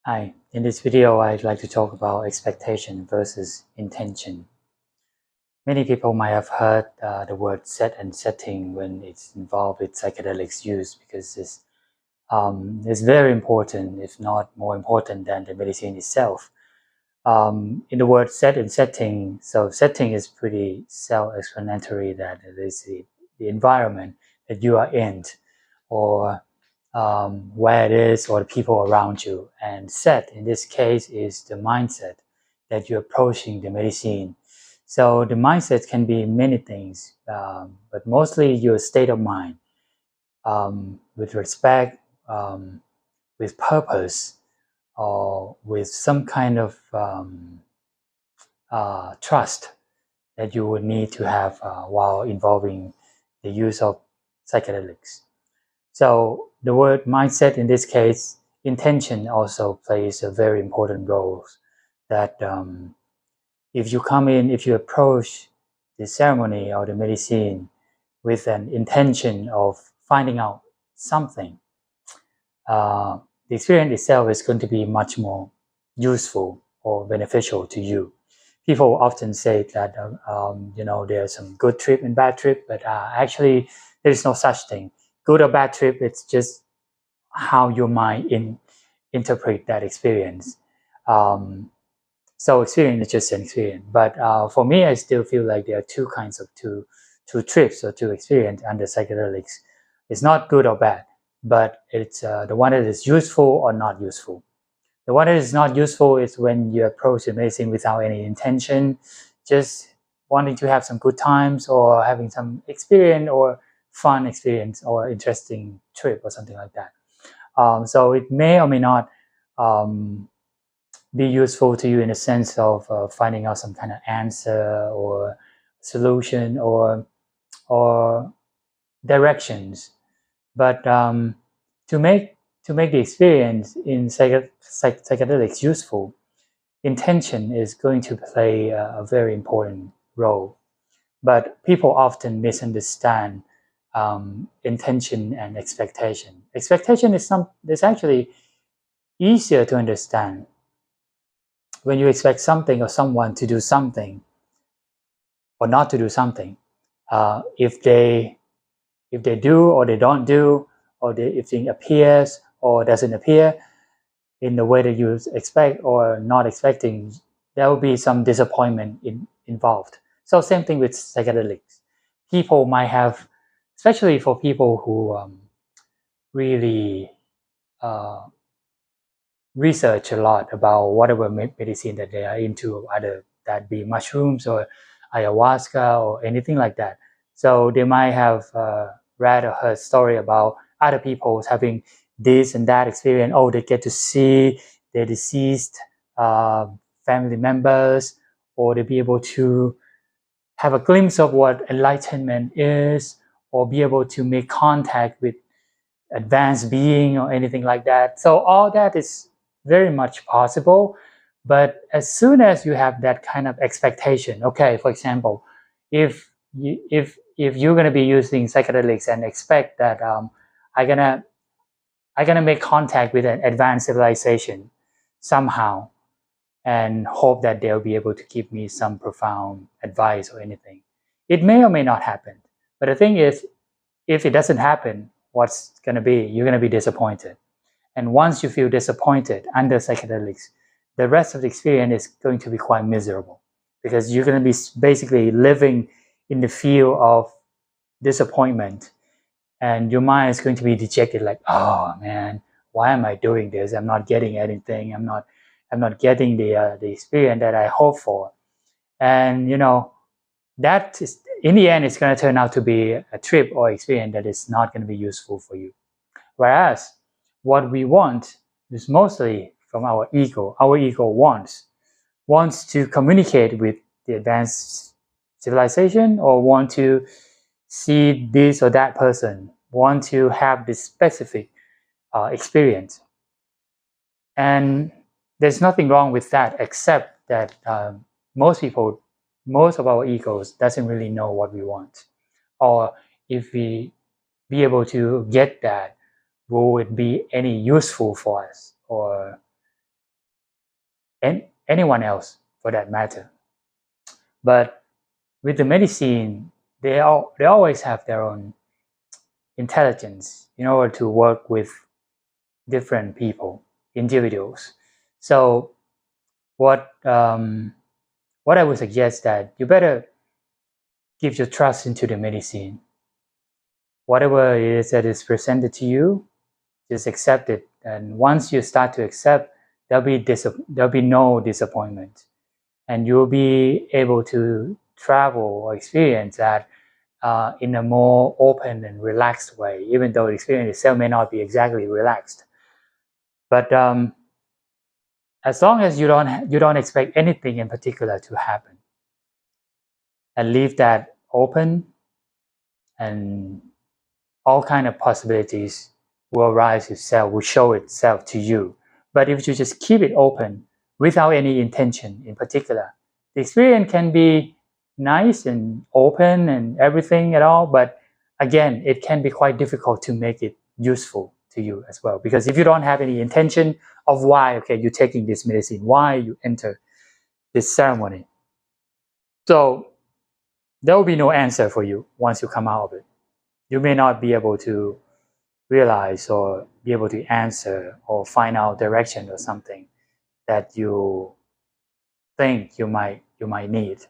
Hi, in this video I'd like to talk about expectation versus intention. Many people might have heard the word set and setting when it's involved with psychedelics use because it's very important, if not more important than the medicine itself. In the word set and setting, so setting is pretty self-explanatory, that it is the environment that you are in, or where it is, or the people around you. And set in this case is the mindset that you're approaching the medicine. So the mindset can be many things, but mostly your state of mind, with respect, with purpose, or with some kind of trust that you would need to have while involving the use of psychedelics. So the word mindset in this case, intention also plays a very important role. That if you approach the ceremony or the medicine with an intention of finding out something, the experience itself is going to be much more useful or beneficial to you. People often say that there's some good trip and bad trip, but actually there is no such thing. Good or bad trip, it's just how your mind interpret that experience. So experience is just an experience. But for me, I still feel like there are two kinds of two trips or two experience under psychedelics. It's not good or bad, but it's the one that is useful or not useful. The one that is not useful is when you approach the medicine without any intention, just wanting to have some good times or having some experience or fun experience or interesting trip or something like that. So it may or may not be useful to you in the sense of finding out some kind of answer or solution or directions. But to make the experience in psychedelics useful, intention is going to play a very important role. But people often misunderstand intention and expectation. Expectation is actually easier to understand. When you expect something or someone to do something or not to do something, if they do or they don't do, or if it appears or doesn't appear in the way that you expect or not expecting, there will be some disappointment involved. So same thing with psychedelics. People might have, especially for people who really research a lot about whatever medicine that they are into, either that be mushrooms or ayahuasca or anything like that. So they might have read or heard story about other people having this and that experience. Oh, they get to see their deceased family members, or they be able to have a glimpse of what enlightenment is, or be able to make contact with advanced being or anything like that. So all that is very much possible. But as soon as you have that kind of expectation, okay, for example, if you're going to be using psychedelics and expect that I'm gonna make contact with an advanced civilization somehow, and hope that they'll be able to give me some profound advice or anything, it may or may not happen. But the thing is, if it doesn't happen, what's going to be? You're going to be disappointed. And once you feel disappointed under psychedelics, the rest of the experience is going to be quite miserable, because you're going to be basically living in the field of disappointment, and your mind is going to be dejected, like, oh man, why am I doing this? I'm not getting anything. I'm not getting the experience that I hope for. And that is, in the end, it's going to turn out to be a trip or experience that is not going to be useful for you. Whereas what we want is mostly from our ego. Our ego wants to communicate with the advanced civilization, or want to see this or that person, want to have this specific experience. And there's nothing wrong with that, except that most of our egos doesn't really know what we want. Or if we be able to get that, will it be any useful for us? Or and anyone else for that matter. But with the medicine, they always have their own intelligence in order to work with different people, individuals. So what I would suggest that you better give your trust into the medicine. Whatever it is that is presented to you, just accept it. And once you start to accept, there'll be no disappointment, and you'll be able to travel or experience that in a more open and relaxed way, even though the experience itself may not be exactly relaxed. But as long as you don't expect anything in particular to happen, and leave that open, and all kind of possibilities will arise itself, will show itself to you. But if you just keep it open without any intention in particular, the experience can be nice and open and everything at all, but again, it can be quite difficult to make it useful to you as well. Because if you don't have any intention of why, okay, you're taking this medicine, why you enter this ceremony, so there will be no answer for you once you come out of it. You may not be able to realize or be able to answer or find out direction or something that you think you might need.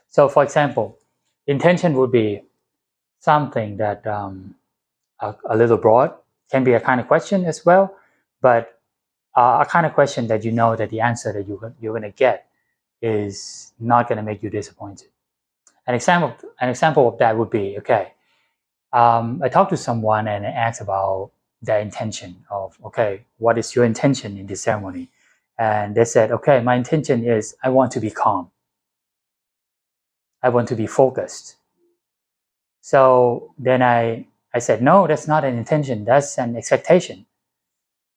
So for example, intention would be something that a little broad, can be a kind of question as well, but a kind of question that you know that the answer that you're going to get is not going to make you disappointed. An example of that would be, okay, I talked to someone and I asked about their intention of, okay, what is your intention in this ceremony? And they said, okay, my intention is I want to be calm. I want to be focused. So then I said, no, that's not an intention. That's an expectation.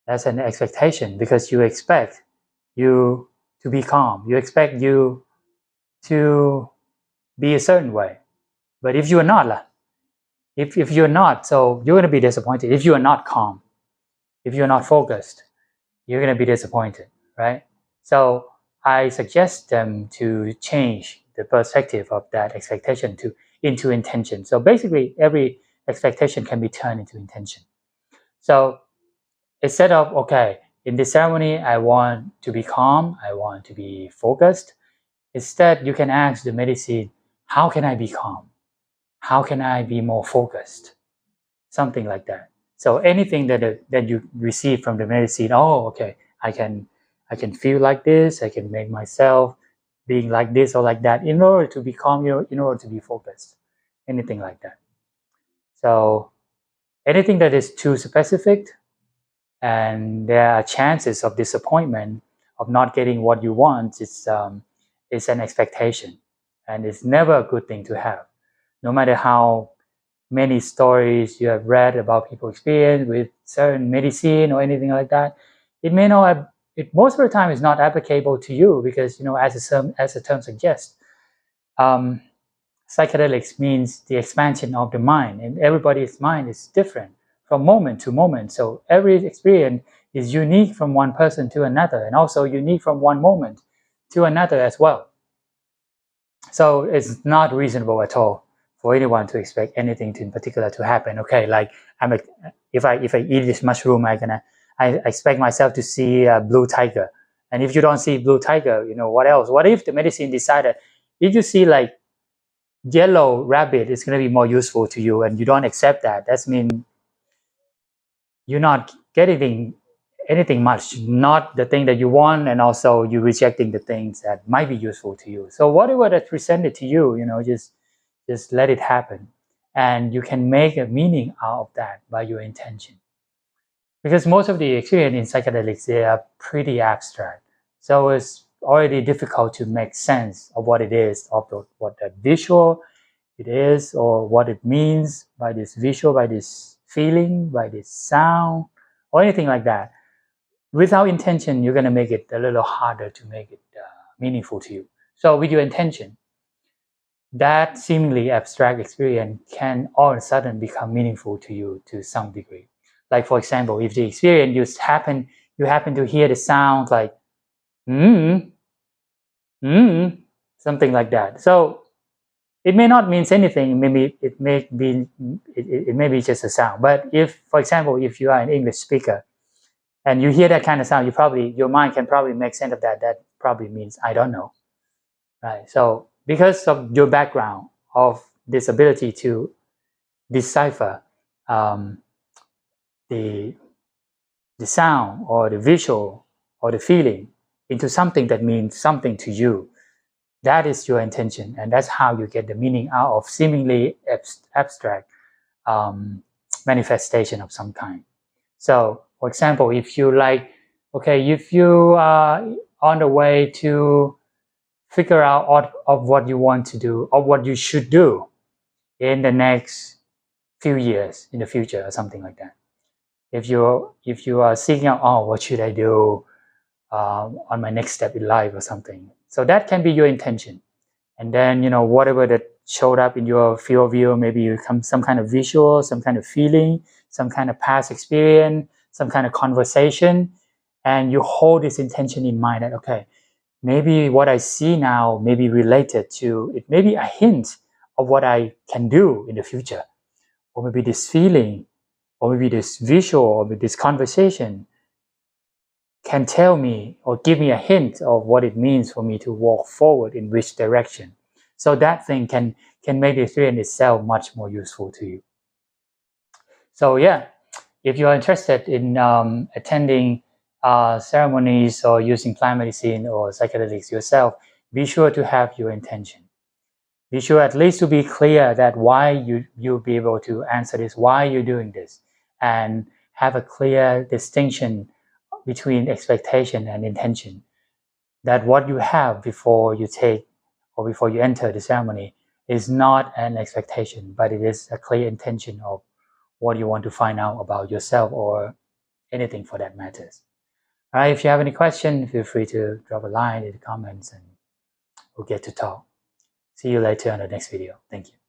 That's an expectation, because you expect you to be calm. You expect you to be a certain way. But if you are not, if you're not, so you're going to be disappointed. If you are not calm, if you're not focused, you're going to be disappointed, right? So I suggest them to change the perspective of that expectation into intention. So basically, every expectation can be turned into intention. So instead of, okay, in this ceremony, I want to be calm, I want to be focused, instead you can ask the medicine, how can I be calm? How can I be more focused? Something like that. So anything that you receive from the medicine, oh, okay, I can feel like this, I can make myself being like this or like that in order to be calm, in order to be focused, anything like that. So anything that is too specific, and there are chances of disappointment, of not getting what you want, it's an expectation, and it's never a good thing to have. No matter how many stories you have read about people experience with certain medicine or anything like that, it may not have, it most of the time is not applicable to you, because as the term suggests, psychedelics means the expansion of the mind, and everybody's mind is different from moment to moment. So every experience is unique from one person to another, and also unique from one moment to another as well. So it's not reasonable at all for anyone to expect anything in particular to happen. Okay, like if I eat this mushroom, I expect myself to see a blue tiger. And if you don't see blue tiger, what else? What if the medicine decided, if you see like yellow rabbit, it's going to be more useful to you, and you don't accept that? That means you're not getting anything much, not the thing that you want, and also you're rejecting the things that might be useful to you. So whatever that's presented to you, just let it happen, and you can make a meaning out of that by your intention. Because most of the experience in psychedelics, they are pretty abstract, so it's already difficult to make sense of what it is, of what that visual it is, or what it means by this visual, by this feeling, by this sound, or anything like that. Without intention, you're going to make it a little harder to make it meaningful to you. So with your intention, that seemingly abstract experience can all of a sudden become meaningful to you to some degree. Like for example, if the experience you happen to hear the sound like mm, mm, something like that. So it may not mean anything. Maybe it may be just a sound. But if, for example, if you are an English speaker and you hear that kind of sound, your mind can probably make sense of that. That probably means I don't know, right? So because of your background of this ability to decipher um, the sound or the visual or the feeling into something that means something to you, that is your intention, and that's how you get the meaning out of seemingly abstract um, manifestation of some kind. So, for example, if you like, okay, if you are on the way to figure out of what you want to do or what you should do in the next few years in the future or something like that. If you are seeking out, oh, what should I do on my next step in life or something, so that can be your intention. And then whatever that showed up in your field of view, maybe you come some kind of visual, some kind of feeling, some kind of past experience, some kind of conversation, and you hold this intention in mind that, okay, maybe what I see now may be related to it, maybe a hint of what I can do in the future, or maybe this feeling, or maybe this visual, or maybe this conversation can tell me or give me a hint of what it means for me to walk forward in which direction. So that thing can make the experience itself much more useful to you. So yeah, if you are interested in attending ceremonies or using plant medicine or psychedelics yourself, be sure to have your intention. Be sure at least to be clear that why you'll be able to answer this, why you're doing this, and have a clear distinction between expectation and intention. That what you have before you take or before you enter the ceremony is not an expectation, but it is a clear intention of what you want to find out about yourself or anything for that matters. All right, if you have any question, feel free to drop a line in the comments and we'll get to talk. See you later on the next video. Thank you.